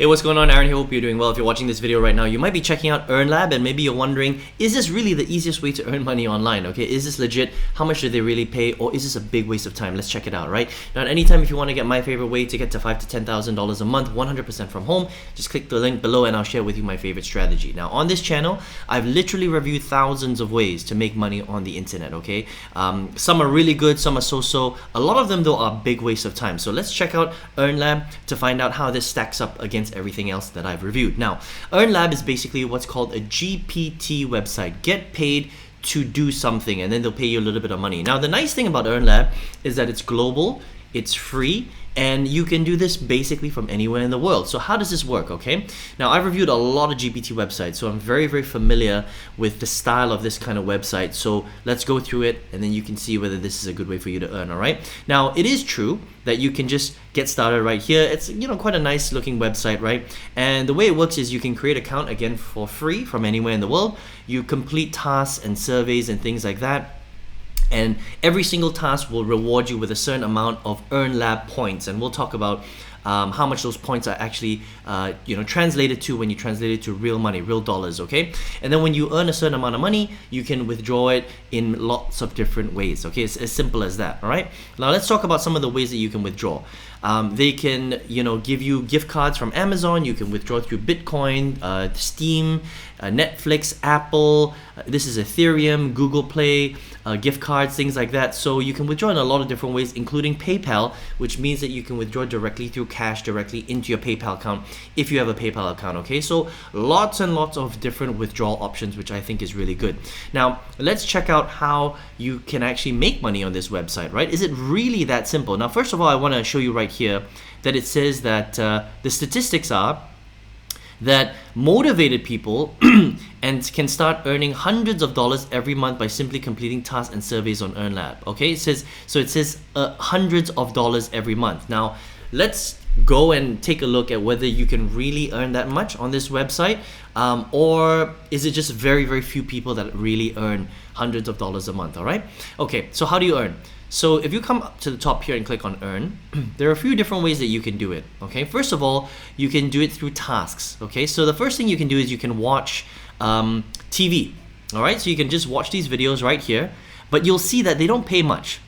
Hey, what's going on? Aaron here. Hope you're doing well. If you're watching this video right now, you might be checking out Earnlab and maybe you're wondering, is this really the easiest way to earn money online? Okay, is this legit? How much do they really pay? Or is this a big waste of time? Let's check it out, right? Now, at any time, if you want to get my favorite way to get to $5,000 to $10,000 a month, 100% from home, just click the link below and I'll share with you my favorite strategy. Now, on this channel, I've literally reviewed thousands of ways to make money on the internet, okay? Some are really good, some are so-so. A lot of them, though, are big waste of time. So let's check out Earnlab to find out how this stacks up against everything else that I've reviewed. Now, Earnlab is basically what's called a GPT website. Get paid to do something, and then they'll pay you a little bit of money. Now, the nice thing about Earnlab is that it's global, it's free, and you can do this basically from anywhere in the world. So how does this work, okay? Now, I've reviewed a lot of GPT websites, so I'm very, very familiar with the style of this kind of website. So let's go through it, and then you can see whether this is a good way for you to earn, all right? Now, it is true that you can just get started right here. It's, quite a nice looking website, right? And the way it works is you can create an account, again, for free from anywhere in the world. You complete tasks and surveys and things like that. And every single task will reward you with a certain amount of Earnlab points, and we'll talk about how much those points are actually translated to when you translate it to real money, real dollars, okay? And then when you earn a certain amount of money, you can withdraw it in lots of different ways, okay? It's as simple as that, all right? Now let's talk about some of the ways that you can withdraw. They can, give you gift cards from Amazon. You can withdraw through Bitcoin, Steam, Netflix, Apple. This is Ethereum, Google Play, gift cards, things like that. So you can withdraw in a lot of different ways, including PayPal, which means that you can withdraw directly through cash directly into your PayPal account if you have a PayPal account, okay? So lots and lots of different withdrawal options, which I think is really good. Now, let's check out how you can actually make money on this website, right? Is it really that simple? Now, first of all, I want to show you right here that it says that the statistics are that motivated people and can start earning hundreds of dollars every month by simply completing tasks and surveys on Earnlab. Okay, it says hundreds of dollars every month. Now, let's go and take a look at whether you can really earn that much on this website, or is it just very, very few people that really earn hundreds of dollars a month, all right? Okay, so how do you earn? So if you come up to the top here and click on earn, there are a few different ways that you can do it, okay? First of all, you can do it through tasks, okay? So the first thing you can do is you can watch TV, all right? So you can just watch these videos right here, but you'll see that they don't pay much.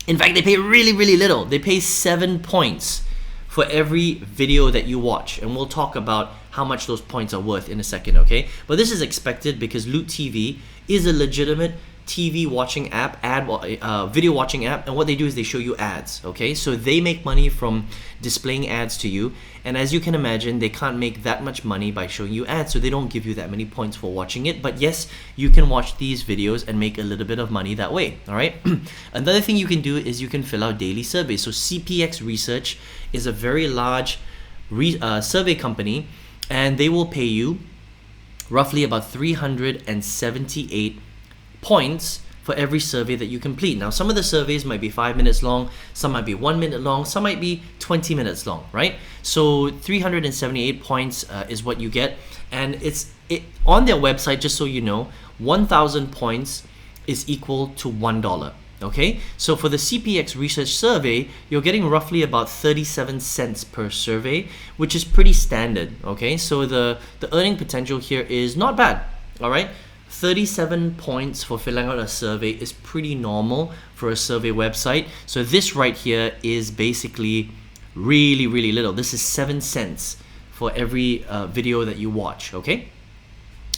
In fact, they pay really, really little. They pay 7 points for every video that you watch, and we'll talk about how much those points are worth in a second, okay? But this is expected because Loot TV is a legitimate TV watching app, video watching app, and what they do is they show you ads, okay? So they make money from displaying ads to you, and as you can imagine, they can't make that much money by showing you ads, so they don't give you that many points for watching it. But yes, you can watch these videos and make a little bit of money that way, all right? Another thing you can do is you can fill out daily surveys. So CPX Research is a very large survey company, and they will pay you roughly about 378 points for every survey that you complete. Now, some of the surveys might be 5 minutes long, some might be 1 minute long, some might be 20 minutes long, right? So 378 points is what you get, and it's on their website, just so you know, 1,000 points is equal to $1. Okay, so for the CPX Research survey, you're getting roughly about 37 cents per survey, which is pretty standard. Okay, so the earning potential here is not bad. All right, 37 points for filling out a survey is pretty normal for a survey website. So this right here is basically really, really little. This is 7 cents for every video that you watch. Okay.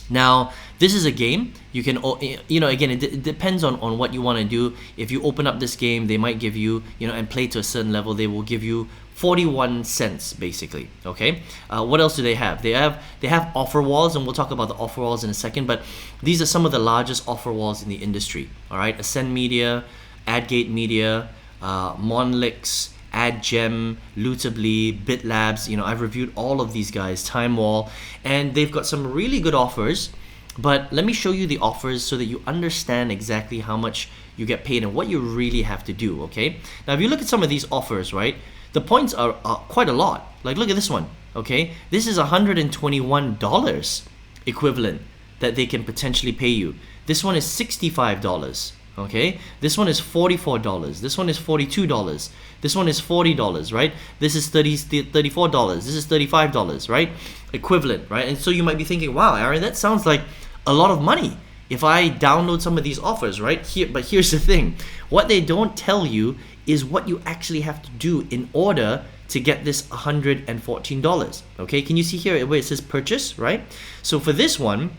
Now, this is a game. You can, again, it depends on what you want to do. If you open up this game, they might give you, and play to a certain level, they will give you 41 cents basically, okay? What else do they have? They have offer walls, and we'll talk about the offer walls in a second, but these are some of the largest offer walls in the industry, all right? Ascend Media, AdGate Media, Monlix, AdGem, Lootably, BitLabs. I've reviewed all of these guys, Time Wall, and they've got some really good offers. But let me show you the offers so that you understand exactly how much you get paid and what you really have to do, okay? Now, if you look at some of these offers, right, the points are quite a lot. Like, look at this one, okay? This is $121 equivalent that they can potentially pay you. This one is $65, Okay, this one is $44. This one is $42. This one is $40, right? This is $34. This is $35, right? Equivalent, right? And so you might be thinking, wow, Aaron, that sounds like a lot of money if I download some of these offers, right? But here's the thing. What they don't tell you is what you actually have to do in order to get this $114. Okay, can you see here where it says purchase, right? So for this one,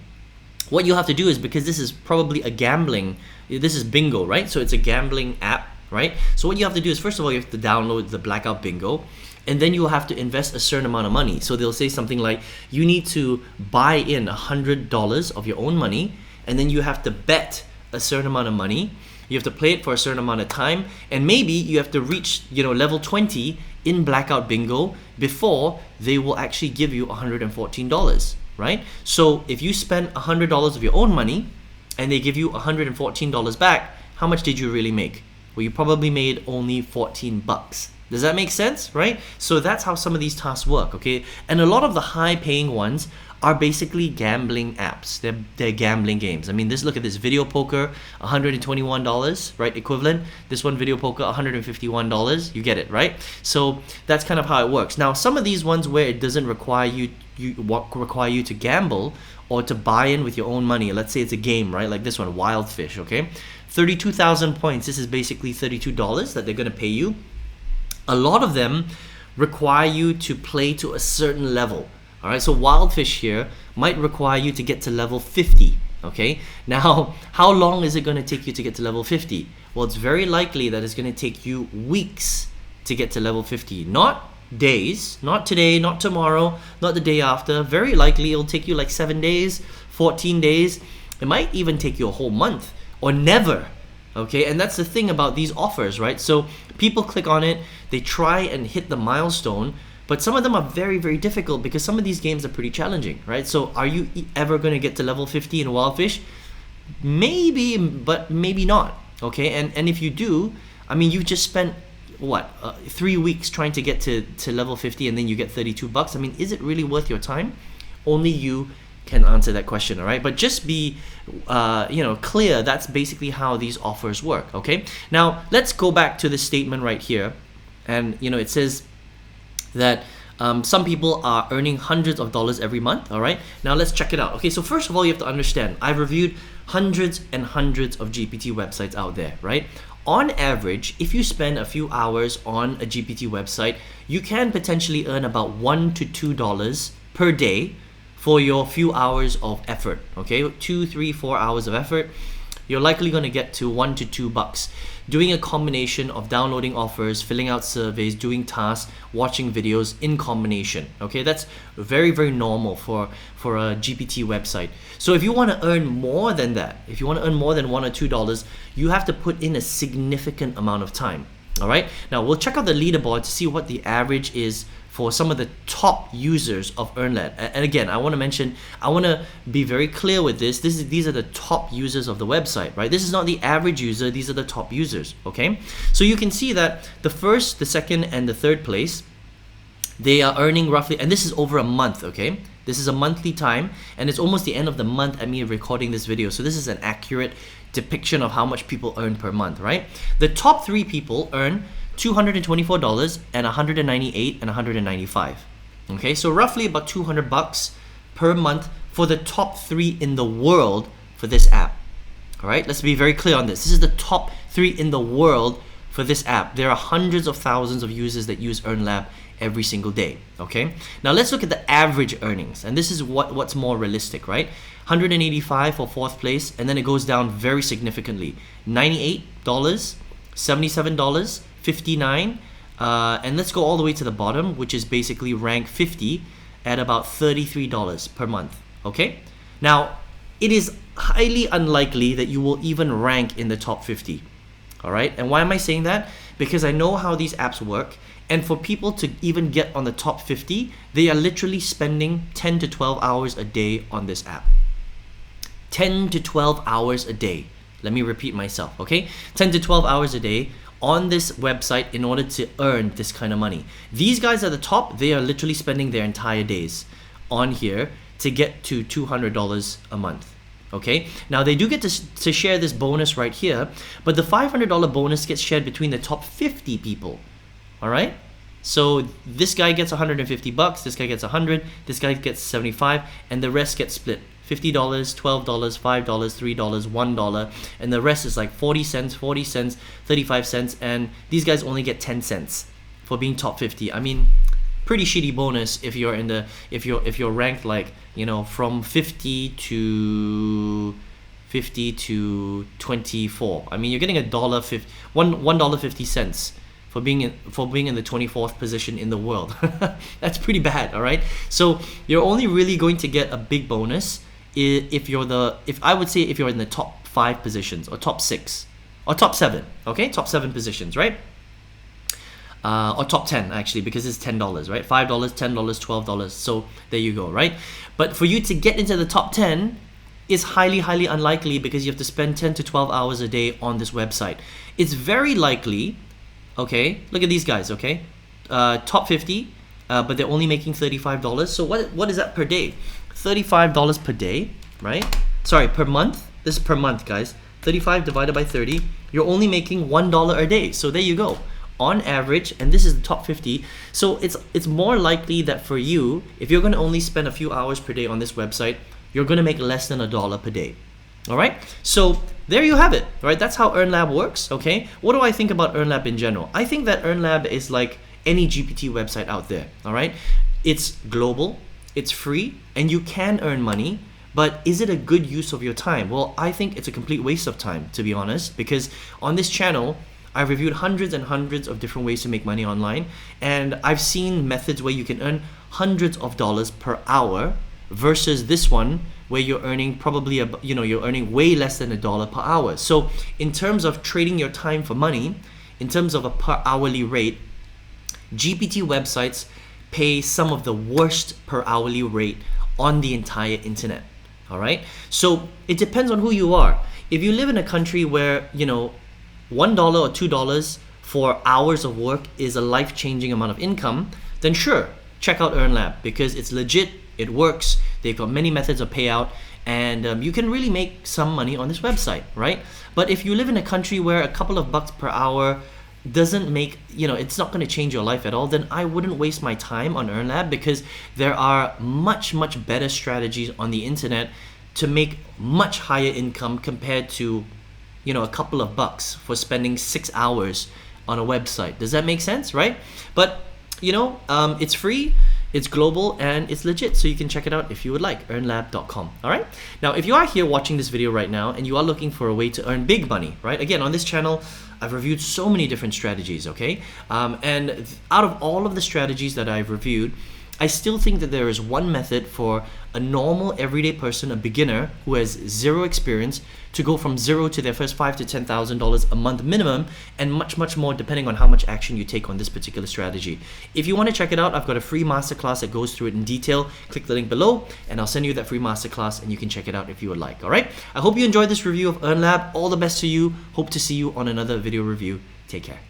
what you have to do is, because this is probably a gambling, this is bingo, right? So it's a gambling app, right? So what you have to do is, first of all, you have to download the Blackout Bingo, and then you'll have to invest a certain amount of money. So they'll say something like, you need to buy in $100 of your own money, and then you have to bet a certain amount of money. You have to play it for a certain amount of time, and maybe you have to reach, level 20 in Blackout Bingo before they will actually give you $114, right? So if you spend $100 of your own money and they give you $114 back, how much did you really make? Well, you probably made only 14 bucks. Does that make sense, right? So that's how some of these tasks work, okay? And a lot of the high-paying ones are basically gambling apps. They're gambling games. I mean, look at this video poker, $121, right? Equivalent. This one, video poker, $151. You get it, right? So that's kind of how it works. Now, some of these ones where it doesn't require you to gamble or to buy in with your own money. Let's say it's a game, right? Like this one, Wild Fish, okay? 32,000 points. This is basically $32 that they're going to pay you. A lot of them require you to play to a certain level. All right, so Wild Fish here might require you to get to level 50, okay? Now, how long is it going to take you to get to level 50? Well, it's very likely that it's going to take you weeks to get to level 50, not days, not today, not tomorrow, not the day after. Very likely it'll take you like 7 days, 14 days. It might even take you a whole month or never, okay? And that's the thing about these offers, right? So people click on it, they try and hit the milestone, but some of them are very, very difficult because some of these games are pretty challenging, right? So are you ever going to get to level 50 in Wild Fish? Maybe, but maybe not, okay? And if you do, I mean, you've just spent, 3 weeks trying to get to level 50 and then you get 32 bucks. I mean, is it really worth your time? Only you can answer that question, all right? But just be, clear. That's basically how these offers work, okay? Now, let's go back to the statement right here. And, it says that some people are earning hundreds of dollars every month, all right? Now let's check it out. Okay, so first of all, you have to understand, I've reviewed hundreds and hundreds of GPT websites out there, right? On average, if you spend a few hours on a GPT website, you can potentially earn about $1 to $2 per day for your few hours of effort, okay? 2, 3, 4 hours of effort. You're likely going to get to $1 to $2 doing a combination of downloading offers, filling out surveys, doing tasks, watching videos in combination. Okay, that's very, very normal for a GPT website. So if you want to earn more than that, if you want to earn more than $1 or $2, you have to put in a significant amount of time. All right, now we'll check out the leaderboard to see what the average is for some of the top users of Earnlab. And again, I want to be very clear with this. These are the top users of the website, right? This is not the average user, these are the top users, okay? So you can see that the first, the second, and the third place, they are earning roughly, and this is over a month, okay? This is a monthly time, and it's almost the end of the month at me recording this video. So this is an accurate depiction of how much people earn per month, right? The top 3 people earn $224 and $198 and $195. Okay, so roughly about 200 bucks per month for the top 3 in the world for this app. All right, let's be very clear on this. This is the top 3 in the world for this app. There are hundreds of thousands of users that use Earnlab every single day. Okay, now let's look at the average earnings, and this is what's more realistic, right? 185 for 4th place, and then it goes down very significantly. $98, $77, 59, and let's go all the way to the bottom, which is basically rank 50 at about $33 per month. Okay, now it is highly unlikely that you will even rank in the top 50. All right, and why am I saying that? Because I know how these apps work, and for people to even get on the top 50, they are literally spending 10 to 12 hours a day on this app. 10 to 12 hours a day. Let me repeat myself, okay? 10 to 12 hours a day on this website in order to earn this kind of money. These guys at the top, they are literally spending their entire days on here to get to $200 a month. Okay, now they do get to share this bonus right here, but the $500 bonus gets shared between the top 50 people. All right, so this guy gets 150 bucks, this guy gets 100, this guy gets 75, and the rest gets split. $50, $12, $5, $3, $1, and the rest is like 40 cents, 35 cents, and these guys only get 10 cents for being top 50. I mean, pretty shitty bonus if you're in the if you're ranked like, you know, from 50 to 24. I mean, you're getting $1.50 for being in the 24th position in the world. That's pretty bad, all right? So you're only really going to get a big bonus if you're in the top 5 positions, or top 6, or top 7, okay? Top 7 positions, right? Or top 10 actually, because it's $10, right? $5, $10, $12. So there you go, right? But for you to get into the top 10 is highly, highly unlikely, because you have to spend 10 to 12 hours a day on this website. It's very likely, okay? Look at these guys, okay? Top 50, but they're only making $35. So what is that per day? $35 per day, right? Sorry, per month. This is per month, guys. 35 divided by 30. You're only making $1 a day. So there you go. On average, and this is the top 50, so it's more likely that for you, if you're going to only spend a few hours per day on this website, you're going to make less than $1 per day. All right, so there you have it, right? That's how Earnlab works. Okay, what do I think about Earnlab in general? I think that Earnlab is like any GPT website out there. All right, it's global, it's free, and you can earn money. But is it a good use of your time? Well, I think it's a complete waste of time, to be honest, because on this channel, I've reviewed hundreds and hundreds of different ways to make money online, and I've seen methods where you can earn hundreds of dollars per hour versus this one where you're earning probably you're earning way less than $1 per hour. So in terms of trading your time for money, in terms of a per hourly rate, GPT websites pay some of the worst per hourly rate on the entire internet. All right, so it depends on who you are. If you live in a country where, you know, $1 or $2 for hours of work is a life-changing amount of income, then sure, check out Earnlab, because it's legit, it works, they've got many methods of payout, and you can really make some money on this website, right? But if you live in a country where a couple of bucks per hour doesn't make, you know, it's not going to change your life at all, then I wouldn't waste my time on Earnlab, because there are much, much better strategies on the internet to make much higher income compared to, you know, a couple of bucks for spending 6 hours on a website. Does that make sense, right? But, you know, it's free, it's global, and it's legit, so you can check it out if you would like, earnlab.com. All right? Now, if you are here watching this video right now and you are looking for a way to earn big money, right? Again, on this channel, I've reviewed so many different strategies, okay? And out of all of the strategies that I've reviewed, I still think that there is one method for a normal everyday person, a beginner who has zero experience, to go from zero to their first $5,000 to $10,000 a month minimum, and much, much more depending on how much action you take on this particular strategy. If you want to check it out, I've got a free masterclass that goes through it in detail. Click the link below and I'll send you that free masterclass, and you can check it out if you would like. All right, I hope you enjoyed this review of Earnlab. All the best to you. Hope to see you on another video review. Take care.